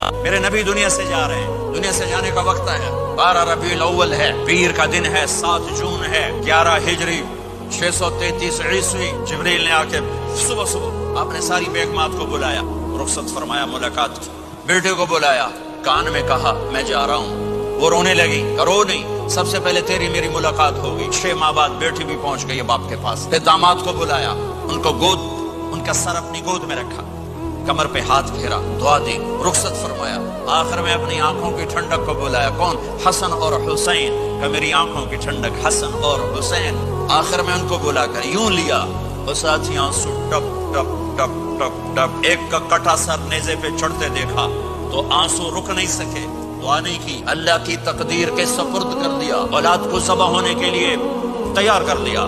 میرے نبی دنیا سے جا رہے ہیں، دنیا سے جانے کا وقت ہے، 12 ربیع الاول ہے، پیر کا دن ہے، 7 جون ہے، 11 ہجری 633 عیسوی۔ جبریل نے آ کے صبح آپ نے ساری بیگمات کو بلایا، رخصت فرمایا، ملاقات کی، بیٹے کو بلایا، کان میں کہا میں جا رہا ہوں، وہ رونے لگی، رو نہیں، سب سے پہلے تیری میری ملاقات ہوگی۔ 6 ماہ بعد بیٹی بھی پہنچ گئی باپ کے پاس، پھر داماد کو بلایا، ان کو ان کا سر اپنی گود میں رکھا، کمر پہ ہاتھ پھیرا، دعا دی، رخصت فرمایا، آخر میں اپنی آنکھوں کی ٹھنڈک کو بلایا، کون؟ حسن اور حسین، کہ میری آنکھوں کی ٹھنڈک حسن اور حسین۔ آخر میں ان کو بلا کر یوں لیا، اور ساتھی آنسو ٹپ ٹپ ٹپ ٹپ ٹپ، ایک کا کٹا سر نیزے پہ چڑھتے دیکھا تو آنسو رک نہیں سکے، دعا نہیں کی، اللہ کی تقدیر کے سپرد کر دیا، اولاد کو ذبح ہونے کے لیے تیار کر لیا۔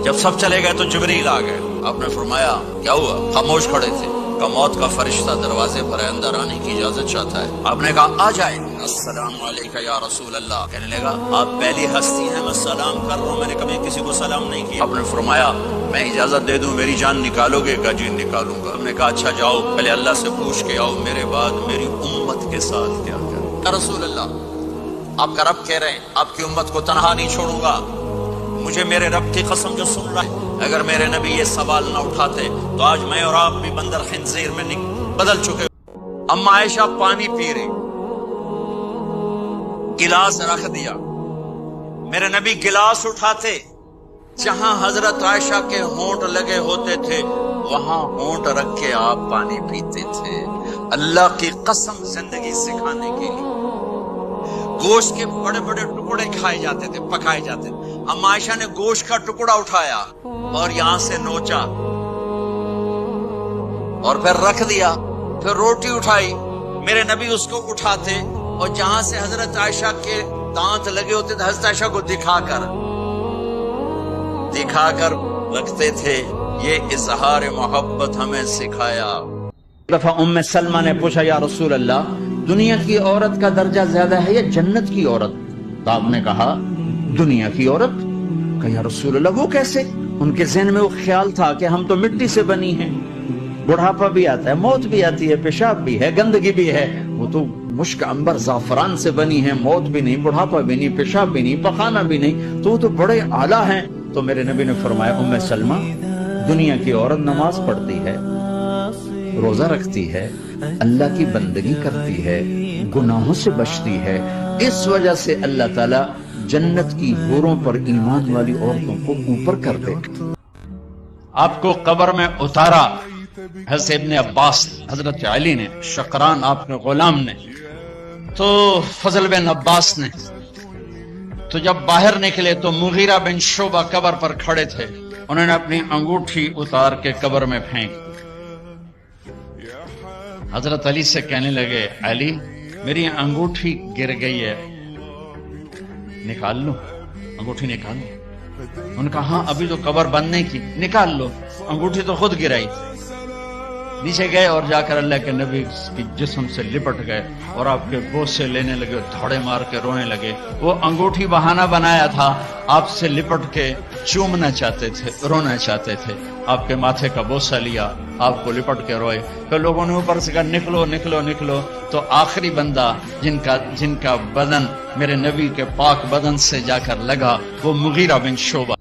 جب سب چلے گئے تو جبریل آ گئے، آپ نے فرمایا کیا ہوا؟ خاموش کھڑے تھے، کہ موت کا فرشتہ دروازے پر اندر آنے کی اجازت چاہتا ہے۔ آپ نے کہا آ جائیں۔ السلام علیکم یا رسول اللہ، کہنے لگا آپ پہلی ہستی ہیں، میں سلام کر رہا ہوں، میں نے کبھی کسی کو سلام نہیں کیا۔ آپ نے فرمایا میں اجازت دے دوں میری جان نکالو گے؟ کہ جی نکالوں گا۔ ہم نے کہا اچھا جاؤ، پہلے اللہ سے پوچھ کے آؤ میرے بعد میری امت کے ساتھ کیا کریں۔ یا رسول اللہ، آپ کا رب کہہ رہے ہیں آپ کی امت کو تنہا نہیں چھوڑوں گا، مجھے میرے رب کی قسم جو سن رہا ہے، اگر میرے نبی یہ سوال نہ اٹھاتے تو آج میں اور آپ بھی بندر خنزیر میں بدل چکے۔ اما عائشہ پانی پی رہی، گلاس رکھ دیا، میرے نبی گلاس اٹھاتے، جہاں حضرت عائشہ کے ہونٹ لگے ہوتے تھے وہاں ہونٹ رکھ کے آپ پانی پیتے تھے، اللہ کی قسم زندگی سکھانے کے لیے۔ گوشت کے بڑے بڑے ٹکڑے کھائے جاتے تھے، پکائے جاتے تھے، اما عائشہ نے گوشت کا ٹکڑا اٹھایا اور یہاں سے نوچا اور پھر رکھ دیا، پھر روٹی اٹھائی، میرے نبی اس کو اٹھاتے اور جہاں سے حضرت عائشہ کے دانت لگے ہوتے تھے حضرت عائشہ کو دکھا کر رکھتے تھے۔ یہ اظہار محبت ہمیں سکھایا۔ دفعہ ام سلمہ نے پوچھا یا رسول اللہ، دنیا کی عورت کا درجہ زیادہ ہے یا جنت کی عورت؟ تو آپ نے کہا دنیا کی عورت۔ کہ یا رسول اللہ وہ کیسے؟ ان کے ذہن میں وہ خیال تھا کہ ہم تو مٹی سے بنی ہیں، بڑھاپا بھی آتا ہے، موت بھی آتی ہے، پیشاب بھی ہے، گندگی بھی ہے، وہ تو مشک عنبر زعفران سے بنی ہے، موت بھی نہیں، بڑھاپا بھی نہیں، پیشاب بھی نہیں، پخانہ بھی نہیں، تو وہ تو بڑے اعلیٰ ہیں۔ تو میرے نبی نے فرمایا ام سلمہ، دنیا کی عورت نماز پڑھتی ہے، روزہ رکھتی ہے، اللہ کی بندگی کرتی ہے، گناہوں سے بچتی ہے، اس وجہ سے اللہ تعالیٰ جنت کی حوروں پر ایمان والی عورتوں کو اوپر کر دے۔ آپ کو قبر میں اتارا حضرت ابن عباس، حضرت علی نے، شقران آپ کے غلام نے، تو فضل بن عباس نے، تو جب باہر نکلے تو مغیرہ بن شعبہ قبر پر کھڑے تھے، انہوں نے اپنی انگوٹھی اتار کے قبر میں پھینک، حضرت علی سے کہنے لگے علی میری انگوٹھی گر گئی ہے، نکال لو انگوٹھی، نکال لو۔ ان کا ہاں ابھی تو قبر بند نہیں کی، نکال لو، انگوٹھی تو خود گرائی۔ نیچے گئے اور جا کر اللہ کے نبی کی جسم سے لپٹ گئے اور آپ کے بوسے لینے لگے، دھڑے مار کے رونے لگے۔ وہ انگوٹھی بہانہ بنایا تھا، آپ سے لپٹ کے چومنا چاہتے تھے، رونا چاہتے تھے، آپ کے ماتھے کا بوسہ لیا، آپ کو لپٹ کے روئے۔ پھر لوگوں نے اوپر سے کہا نکلو نکلو نکلو، تو آخری بندہ جن کا بدن میرے نبی کے پاک بدن سے جا کر لگا وہ مغیرہ بن شعبہ۔